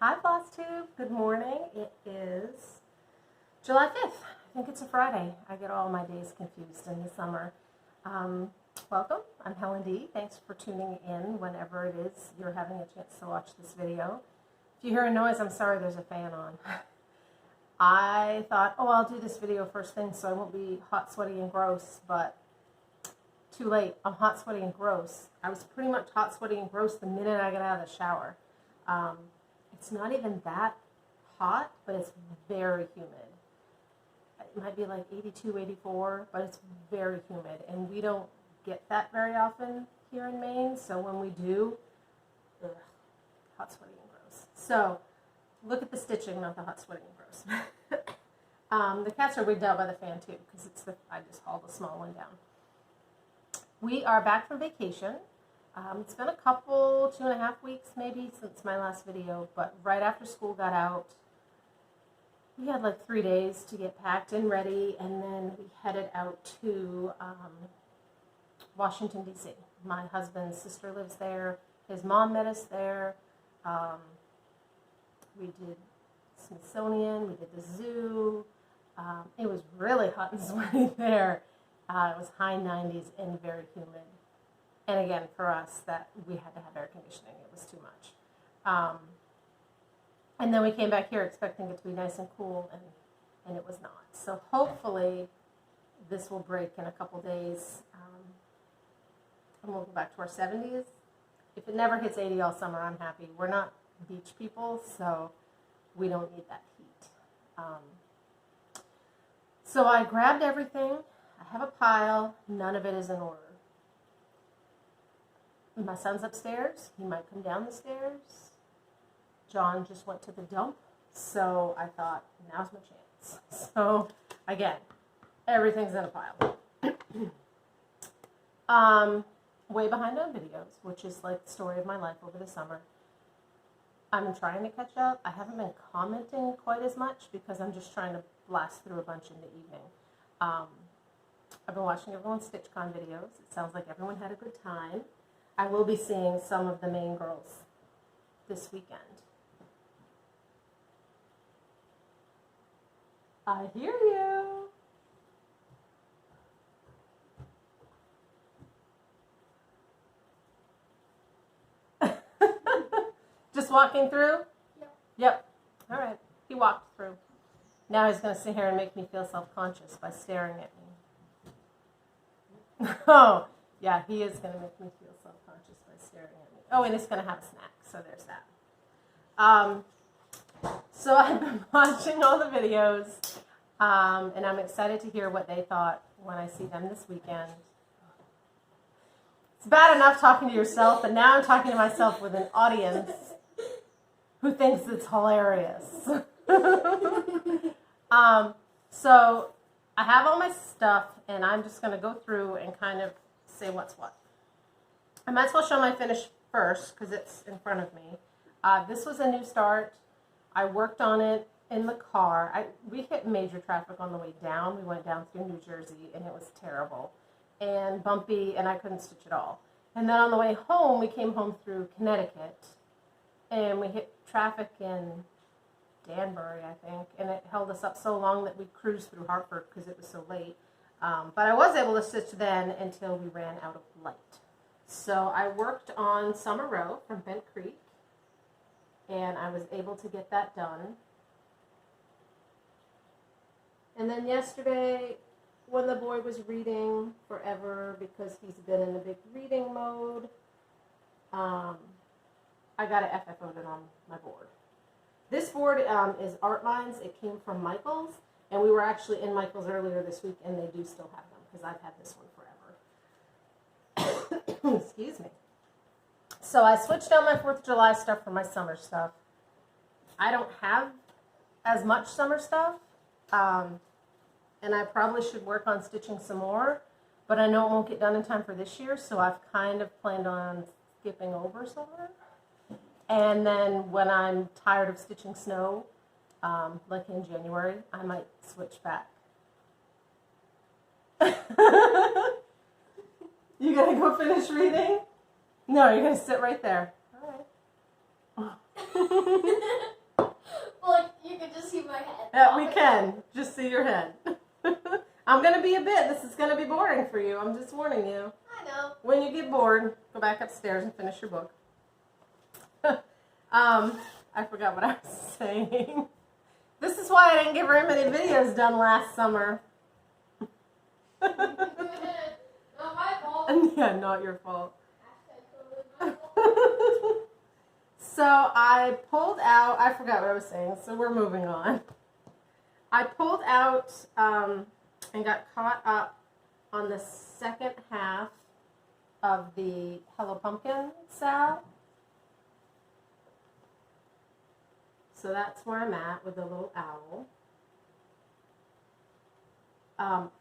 Hi Flostube, good morning. It is July 5th. I think it's a Friday. I get all my days confused in the summer. Welcome, I'm Helen D. Thanks for tuning in whenever it is you're having a chance to watch this video. If you hear a noise, I'm sorry, there's a fan on. I thought, I'll do this video first thing so I won't be hot, sweaty, and gross, but too late. I'm hot, sweaty, and gross. I was pretty much hot, sweaty, and gross the minute I got out of the shower. It's not even that hot, but it's very humid. It might be like 82, 84, but it's very humid. And we don't get that very often here in Maine, so when we do, hot, sweaty, and gross. So, look at the stitching, not the hot, sweaty, and gross. The cats are wigged out by the fan too, because I just hauled the small one down. We are back from vacation. It's been a couple, 2.5 weeks maybe since my last video, but right after school got out, we had like 3 days to get packed and ready, and then we headed out to Washington, D.C. My husband's sister lives there. His mom met us there. We did Smithsonian, we did the zoo. It was really hot and sweaty there. It was high 90s and very humid. And again, for us, that we had to have air conditioning. It was too much. And then we came back here expecting it to be nice and cool, and it was not. So hopefully this will break in a couple days, and we'll go back to our 70s. If it never hits 80 all summer, I'm happy. We're not beach people, so we don't need that heat. So I grabbed everything. I have a pile. None of it is in order. My son's upstairs. He might come down the stairs. John just went to the dump. So I thought, now's my chance. So, again, everything's in a pile. Way behind on videos, which is like the story of my life over the summer. I'm trying to catch up. I haven't been commenting quite as much because I'm just trying to blast through a bunch in the evening. I've been watching everyone's StitchCon videos. It sounds like everyone had a good time. I will be seeing some of the Maine girls this weekend. I hear you. Just walking through? Yep. All right. He walked through. Now he's going to sit here and make me feel self-conscious by staring at me. Oh, yeah, he is going to make me feel self-conscious by staring at me. Oh, and he's going to have a snack, so there's that. So I've been watching all the videos, and I'm excited to hear what they thought when I see them this weekend. It's bad enough talking to yourself, but now I'm talking to myself with an audience who thinks it's hilarious. So I have all my stuff, and I'm just going to go through and kind of say what's what. I might as well show my finish first because it's in front of me. This was a new start. I worked on it in the car. We hit major traffic on the way down. We went down through New Jersey, and it was terrible and bumpy, and I couldn't stitch at all. And then on the way home, we came home through Connecticut, and we hit traffic in Danbury, I think, and it held us up so long that we cruised through Hartford because it was so late. But I was able to stitch then until we ran out of light. So I worked on Summer Row from Bent Creek, and I was able to get that done. And then yesterday, when the boy was reading forever because he's been in a big reading mode, I got an FFO'd on my board. This board is Art Lines. It came from Michael's, and we were actually in Michael's earlier this week, and they do still have them because I've had this one forever. Excuse me. So I switched out my 4th of July stuff for my summer stuff. I don't have as much summer stuff, and I probably should work on stitching some more, but I know it won't get done in time for this year, so I've kind of planned on skipping over summer. And then when I'm tired of stitching snow, like in January, I might switch back. You gotta go finish reading? No, you're gonna sit right there. All right. We can. Just see your head. I'm going to be a bit. This is going to be boring for you. I'm just warning you. I know. When you get bored, go back upstairs and finish your book. I forgot what I was saying. This is why I didn't get very many videos done last summer. Not my fault. Yeah, not your fault. So I pulled out, I forgot what I was saying, so we're moving on. I pulled out and got caught up on the second half of the Hello Pumpkin Sal. So that's where I'm at with the little owl.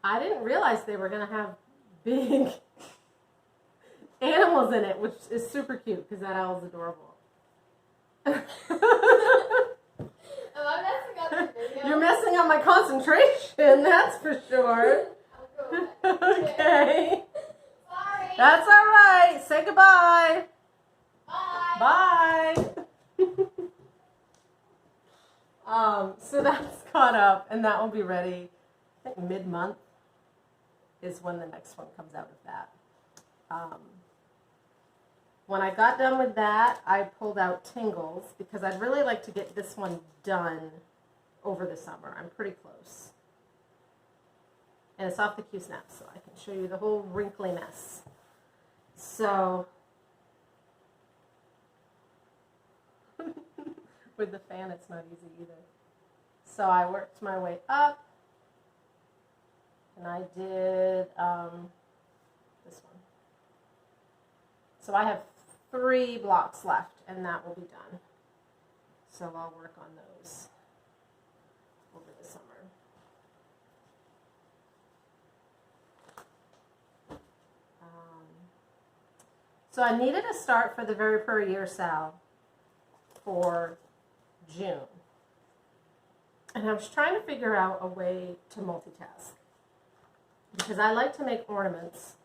I didn't realize they were going to have big animals in it, which is super cute because that owl's adorable. Am I messing up the video? You're messing up my concentration, that's for sure. Okay. Sorry. That's all right. Say goodbye. Bye. Bye. So that's caught up, and that will be ready. I think mid-month is when the next one comes out of that. When I got done with that, I pulled out Tingles because I'd really like to get this one done over the summer. I'm pretty close. And it's off the Q-Snap, so I can show you the whole wrinkly mess. So, with the fan, it's not easy either. So I worked my way up, and I did this one. So I have 3 blocks left, and that will be done. So I'll work on those over the summer. So I needed a start for the Very Per Year Sal for June. And I was trying to figure out a way to multitask. Because I like to make ornaments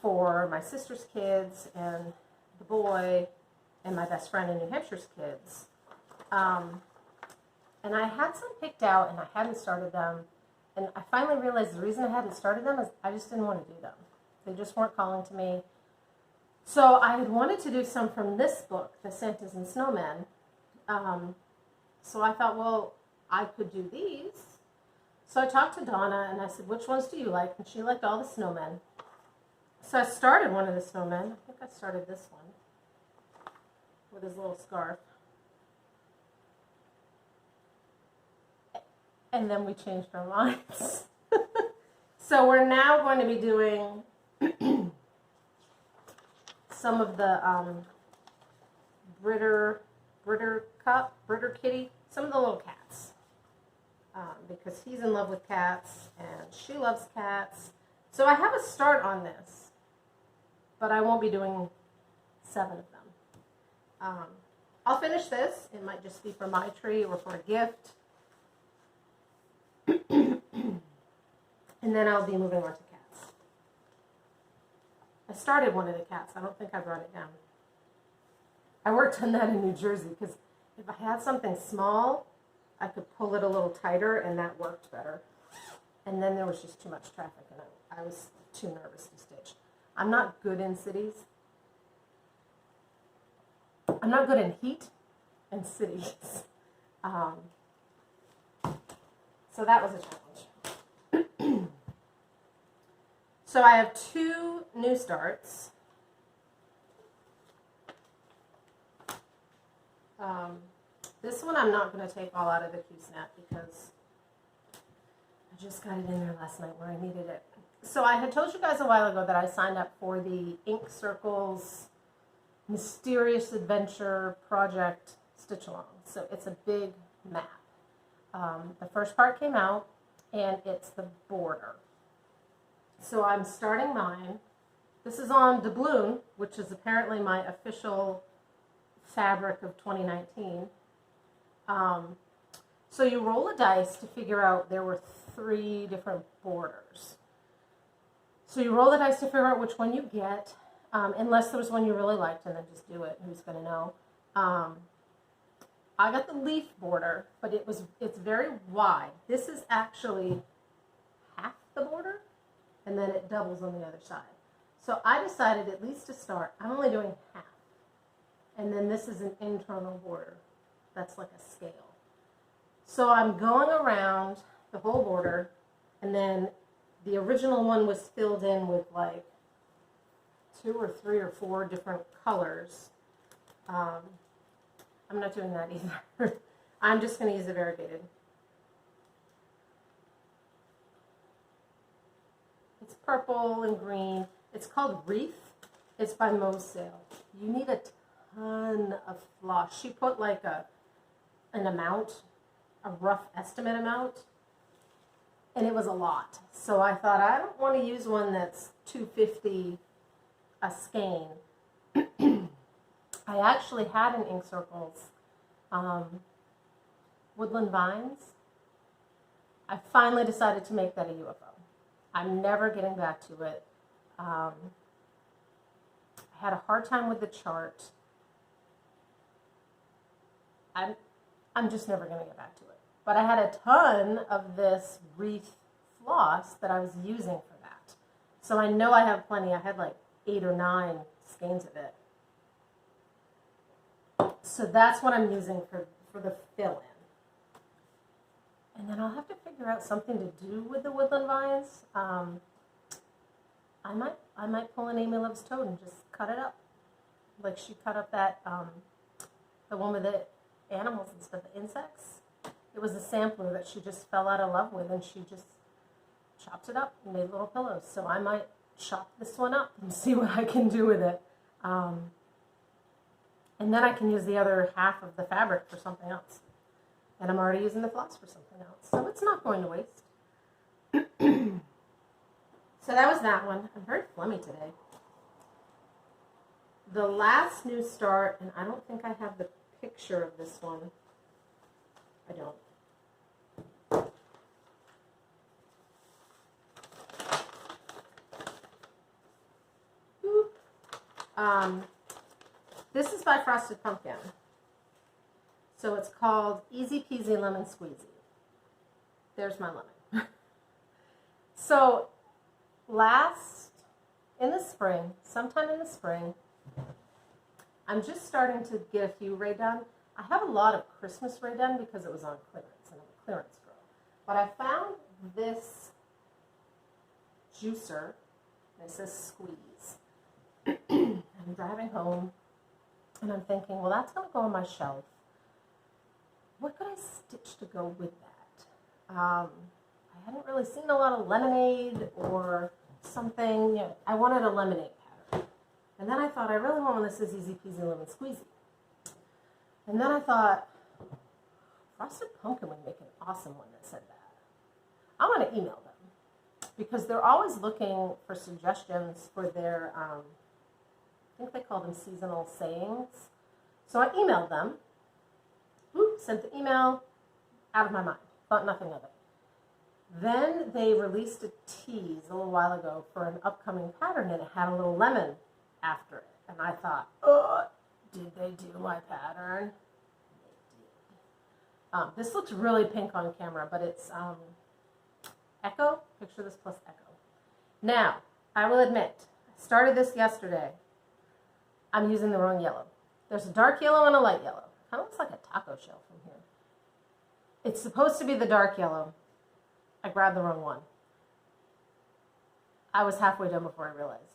for my sister's kids and the boy and my best friend in New Hampshire's kids. And I had some picked out and I hadn't started them. And I finally realized the reason I hadn't started them is I just didn't want to do them. They just weren't calling to me. So I had wanted to do some from this book, The Santas and Snowmen. So I thought, well, I could do these. So I talked to Donna and I said, which ones do you like? And she liked all the snowmen. So I started one of the snowmen. I think I started this one with his little scarf. And then we changed our minds. So we're now going to be doing some of the Britter Kitty, some of the little cats. Because he's in love with cats and she loves cats. So I have a start on this, but I won't be doing 7 of them. I'll finish this. It might just be for my tree or for a gift. And then I'll be moving on to cats. I started one of the cats. I don't think I brought it down. I worked on that in New Jersey because if I had something small, I could pull it a little tighter and that worked better. And then there was just too much traffic and I was too nervous to stitch. I'm not good in cities. I'm not good in heat and cities. So that was a challenge. So I have 2 new starts. This one I'm not going to take all out of the Q-Snap because I just got it in there last night where I needed it. So I had told you guys a while ago that I signed up for the Ink Circles Mysterious Adventure Project Stitch Along. So it's a big map. The first part came out and it's the border. So I'm starting mine. This is on doubloon, which is apparently my official fabric of 2019. So you roll a dice to figure out there were 3 different borders. So you roll the dice to figure out which one you get, unless there was one you really liked, and then just do it. Who's going to know? I got the leaf border, but it's very wide. This is actually half the border, and then it doubles on the other side. So I decided, at least to start, I'm only doing half. And then this is an internal border. That's like a scale. So I'm going around the whole border, and then the original one was filled in with like 2 or 3 or 4 different colors. I'm not doing that either. I'm just going to use a variegated. It's purple and green. It's called Wreath. It's by Mosale. You need a ton of floss. She put like an amount, a rough estimate amount, and it was a lot. So I thought, I don't want to use one that's $2.50 a skein. I actually had in Ink Circles Woodland Vines. I finally decided to make that a UFO. I'm never getting back to it. I had a hard time with the chart. I'm just never going to get back to it. But I had a ton of this Wreath floss that I was using for that. So I know I have plenty. I had like 8 or 9 skeins of it. So that's what I'm using for the fill-in. And then I'll have to figure out something to do with the Woodland Vines. I might pull an Amy Loves Toad and just cut it up. Like she cut up that, the one with the animals and stuff, the insects. It was a sampler that she just fell out of love with, and she just chopped it up and made little pillows. So I might chop this one up and see what I can do with it. And then I can use the other half of the fabric for something else. And I'm already using the floss for something else. So it's not going to waste. So that was that one. I'm very phlegmy today. The last new start, and I don't think I have the picture of this one. I don't. This is by Frosted Pumpkin. So it's called Easy Peasy Lemon Squeezy. There's my lemon. So in the spring, sometime in the spring, I'm just starting to get a few Rae done. I have a lot of Christmas Rae done because it was on clearance, and I'm a clearance girl. But I found this juicer, and it says squeeze. I'm driving home, and I'm thinking, well, that's going to go on my shelf. What could I stitch to go with that? I hadn't really seen a lot of lemonade or something. You know, I wanted a lemonade pattern. And then I thought, I really want one that says Easy Peasy Lemon Squeezy. And then I thought, Frosted Pumpkin would make an awesome one that said that. I want to email them because they're always looking for suggestions for their, I think they call them seasonal sayings. So I emailed them. Sent the email, out of my mind, thought nothing of it. Then they released a tease a little while ago for an upcoming pattern, and it had a little lemon after it. And I thought, oh, did they do my pattern? They did. This looks really pink on camera, but it's Echo. Picture this plus Echo. Now, I will admit, I started this yesterday. I'm using the wrong yellow. There's a dark yellow and a light yellow. Kind of looks like a taco shell from here. It's supposed to be the dark yellow. I grabbed the wrong one. I was halfway done before I realized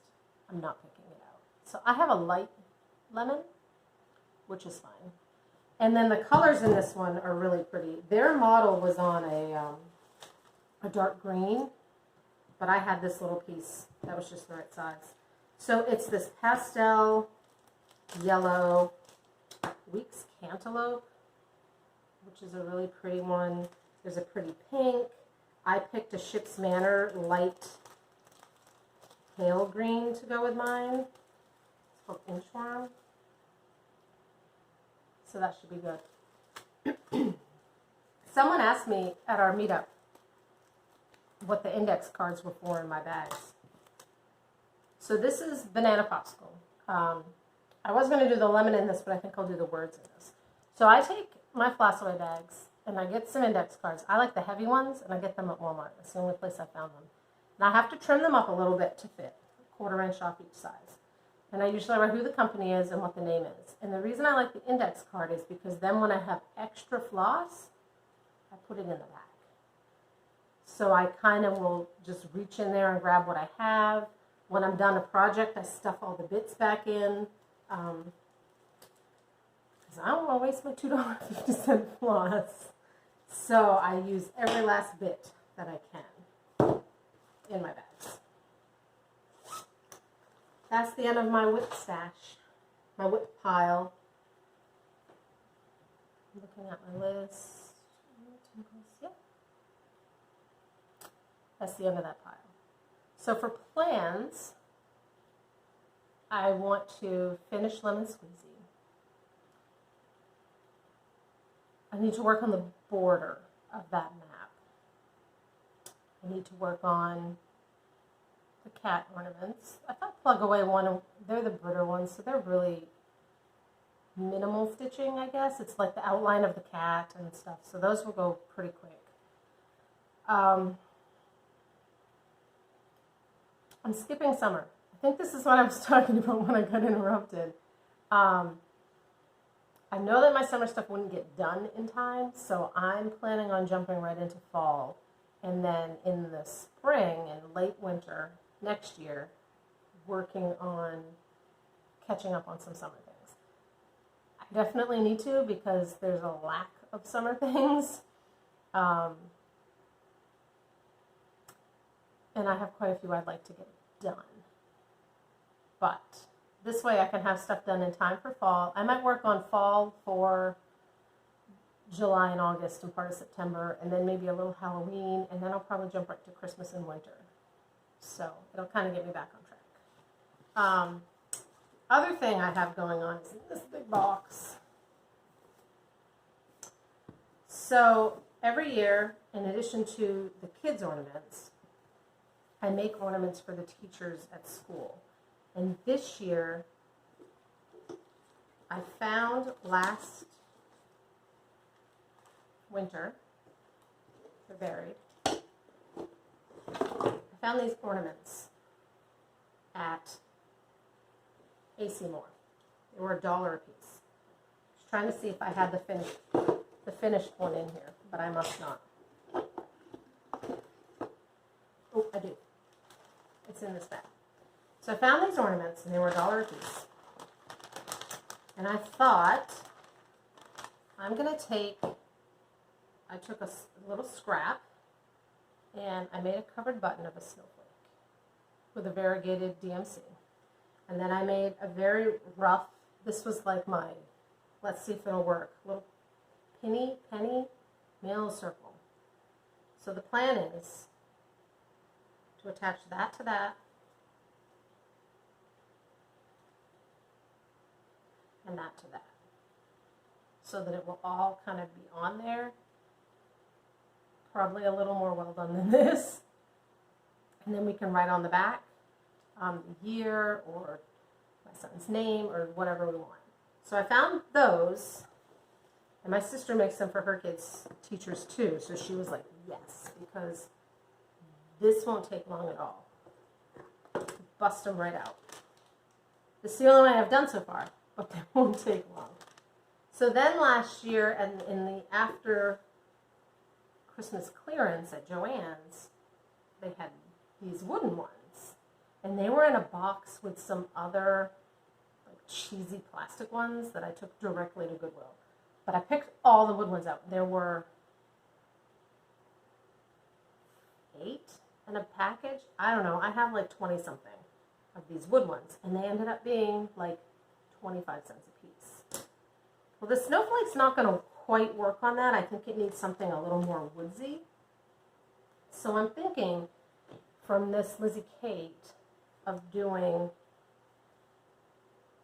I'm not picking it out. So I have a light lemon, which is fine. And then the colors in this one are really pretty. Their model was on a dark green, but I had this little piece that was just the right size. So it's this pastel yellow Weeks Cantaloupe, which is a really pretty one. There's a pretty pink. I picked a Ship's Manor light pale green to go with mine. It's called Inchworm. So that should be good. Someone asked me at our meetup what the index cards were for in my bags. So this is Banana Popsicle. I was going to do the lemon in this, but I think I'll do the words in this. So I take my Flossaway bags, and I get some index cards. I like the heavy ones, and I get them at Walmart. That's the only place I found them. And I have to trim them up a little bit to fit, a 1/4 inch off each size. And I usually write who the company is and what the name is. And the reason I like the index card is because then when I have extra floss, I put it in the bag. So I kind of will just reach in there and grab what I have. When I'm done a project, I stuff all the bits back in. Because I don't want to waste my $2.50 floss. So I use every last bit that I can in my bags. That's the end of my whip stash, my whip pile. Looking at my list. Yeah. That's the end of that pile. So for plans, I want to finish lemon squeezy. I need to work on the border of that map. I need to work on the cat ornaments. I thought plug away one, they're the Britter ones, so they're really minimal stitching, I guess. It's like the outline of the cat and stuff, so those will go pretty quick. I'm skipping summer. I think this is what I was talking about when I got interrupted. I know that my summer stuff wouldn't get done in time, so I'm planning on jumping right into fall. And then in the spring and late winter next year, working on catching up on some summer things. I definitely need to because there's a lack of summer things. And I have quite a few I'd like to get done. But this way I can have stuff done in time for fall. I might work on fall for July and August and part of September, and then maybe a little Halloween, and then I'll probably jump right to Christmas and winter. So it'll kind of get me back on track. Other thing I have going on is in this big box. So every year, in addition to the kids' ornaments, I make ornaments for the teachers at school. And this year, I found last winter, they're buried, I found these ornaments at AC Moore. They were $1 a piece. I was trying to see if I had the finished one in here, but I must not. Oh, I do. It's in this bag. So I found these ornaments, and they were $1 a piece. And I thought, I'm going to I took a little scrap, and I made a covered button of a snowflake with a variegated DMC. And then I made a very rough, this was like my, let's see if it'll work, little penny nail circle. So the plan is to attach that to that, and that to that, so that it will all kind of be on there. Probably a little more well done than this. And then we can write on the back the year or my son's name or whatever we want. So I found those, and my sister makes them for her kids' teachers too, so she was like, yes, because this won't take long at all. Bust them right out. This is the only one I've done so far, but they won't take long. So then last year, and in the after Christmas clearance at Joann's, they had these wooden ones. And they were in a box with some other like cheesy plastic ones that I took directly to Goodwill. But I picked all the wood ones out. There were 8 in a package. I don't know. I have like 20 something of these wood ones. And they ended up being like 25 cents a piece. Well, the snowflake's not going to quite work on that. I think it needs something a little more woodsy. So I'm thinking from this Lizzie Kate of doing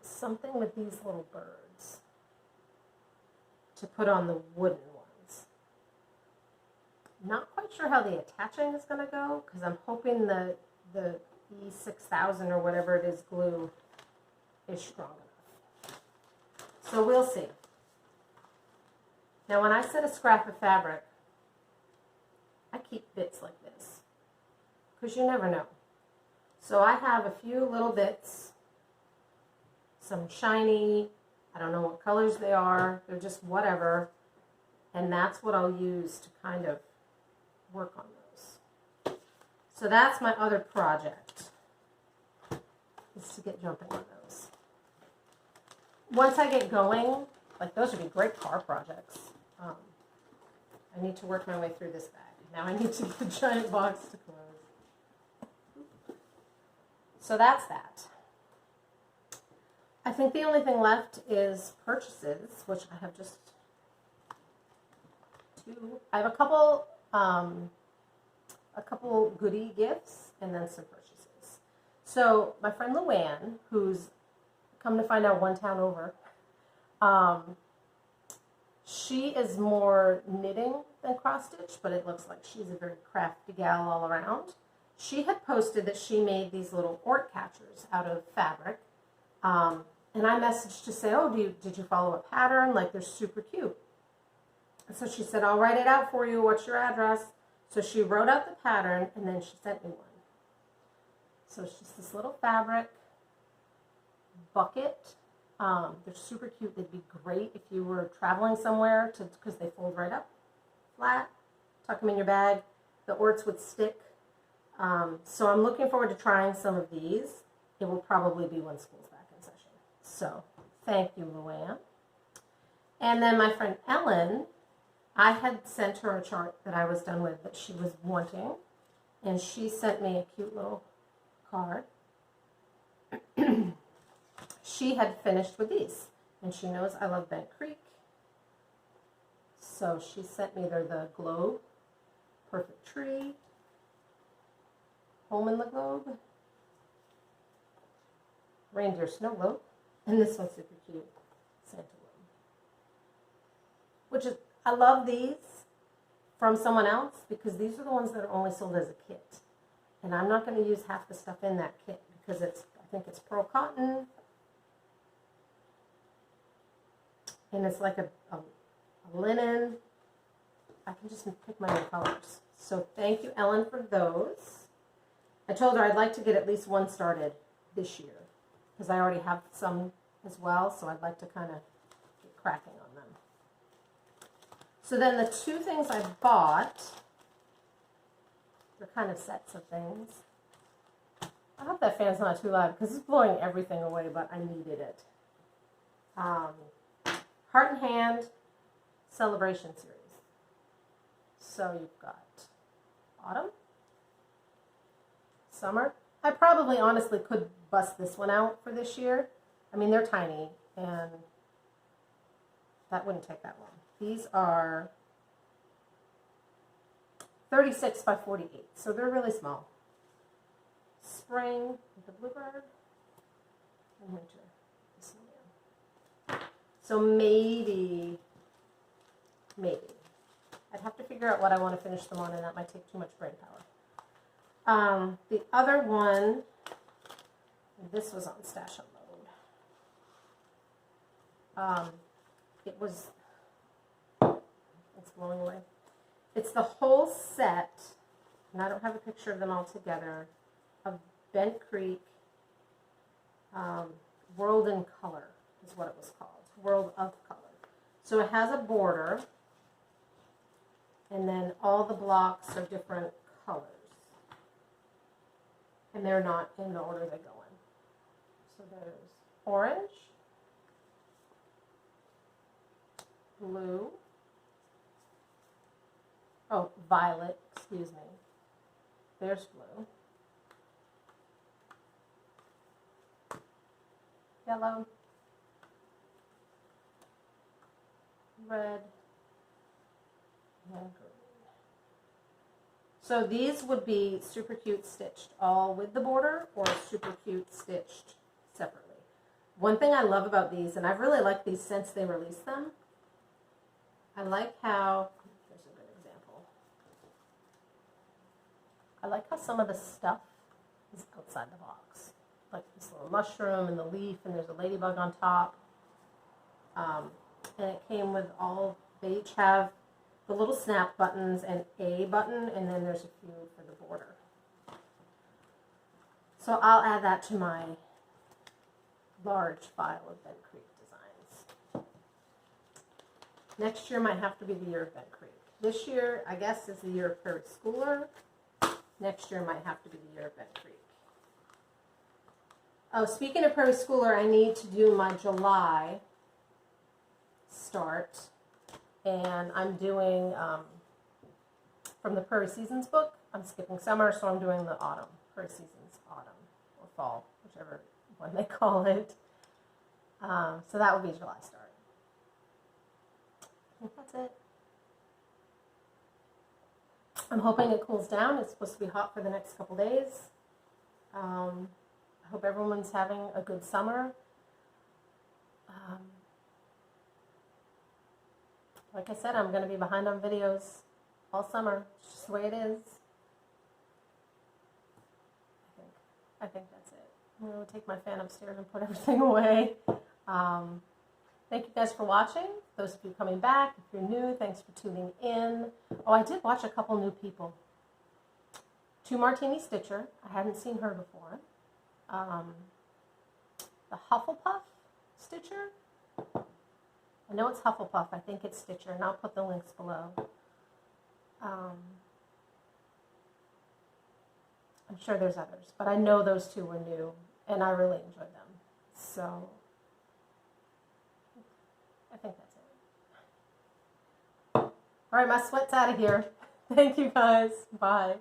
something with these little birds to put on the wooden ones. Not quite sure how the attaching is going to go, because I'm hoping the E6000 or whatever it is glue is strong enough. So we'll see. Now when I said a scrap of fabric, I keep bits like this because you never know. So I have a few little bits, some shiny, I don't know what colors they are, they're just whatever, and that's what I'll use to kind of work on those. So that's my other project, is to get jumping on those. Once I get going, like those would be great car projects. I need to work my way through this bag. Now I need to get the giant box to close. So that's that. I think the only thing left is purchases, which I have just two. I have a couple goodie gifts and then some purchases. So my friend Luann, who's come to find out one town over, she is more knitting than cross stitch, but it looks like she's a very crafty gal all around. She had posted that she made these little ort catchers out of fabric. And I messaged to say, oh, did you follow a pattern? Like, they're super cute. And so she said, I'll write it out for you. What's your address? So she wrote out the pattern, and then she sent me one. So it's just this little fabric bucket. They're super cute. They'd be great if you were traveling somewhere, because they fold right up, flat. Tuck them in your bag. The orts would stick. So I'm looking forward to trying some of these. It will probably be when school's back in session. So thank you, Luann. And then my friend Ellen, I had sent her a chart that I was done with that she was wanting, and she sent me a cute little card. She had finished with these, and she knows I love Bent Creek. So she sent me the globe, perfect tree, home in the globe, reindeer snow globe, and this one's super cute, Santa globe. Which is, I love these from someone else because these are the ones that are only sold as a kit. And I'm not going to use half the stuff in that kit because I think it's pearl cotton. And it's like a linen. I can just pick my own colors. So thank you, Ellen, for those. I told her I'd like to get at least one started this year because I already have some as well, so I'd like to kind of get cracking on them. So then the two things I bought, they're kind of sets of things. I hope that fan's not too loud because it's blowing everything away, but I needed it. Heart and Hand Celebration Series. So you've got autumn, summer. I probably honestly could bust this one out for this year. I mean, they're tiny, and that wouldn't take that long. These are 36 by 48, so they're really small. Spring with the bluebird, and winter. So maybe, I'd have to figure out what I want to finish them on, and that might take too much brain power. The other one, this was on Stash Unload. It's blowing away. It's the whole set, and I don't have a picture of them all together, of Bent Creek World in Color is what it was called. World of Color. So it has a border, and then all the blocks are different colors. And they're not in the order they go in. So there's orange, blue, violet, excuse me. There's blue. Yellow. Red, and green. So these would be super cute stitched all with the border or super cute stitched separately. One thing I love about these, and I've really liked these since they released them, I like how, here's a good example. I like how some of the stuff is outside the box. Like this little mushroom and the leaf, and there's a ladybug on top. And it came with all They each have the little snap buttons and a button, and then there's a few for the border. So I'll add that to my large file of Bent Creek designs. Next year might have to be the year of Bent Creek. This year, I guess, is the year of Prairie Schooler. Next year might have to be the year of Bent Creek. Oh, speaking of Prairie Schooler, I need to do my July start. And I'm doing, from the Prairie Seasons book, I'm skipping summer, so I'm doing the autumn. Prairie Seasons autumn, or fall, whichever one they call it. So that would be July start. I think that's it. I'm hoping it cools down. It's supposed to be hot for the next couple days. I hope everyone's having a good summer. Like I said, I'm going to be behind on videos all summer. It's just the way it is. I think that's it. I'm going to take my fan upstairs and put everything away. Thank you guys for watching. Those of you coming back, if you're new, thanks for tuning in. Oh, I did watch a couple new people. 2 Martini Stitcher. I hadn't seen her before. The Hufflepuff Stitcher. I know it's Hufflepuff. I think it's Stitcher, and I'll put the links below. I'm sure there's others, but I know those 2 were new, and I really enjoyed them. So I think that's it. All right, my sweat's out of here. Thank you, guys. Bye.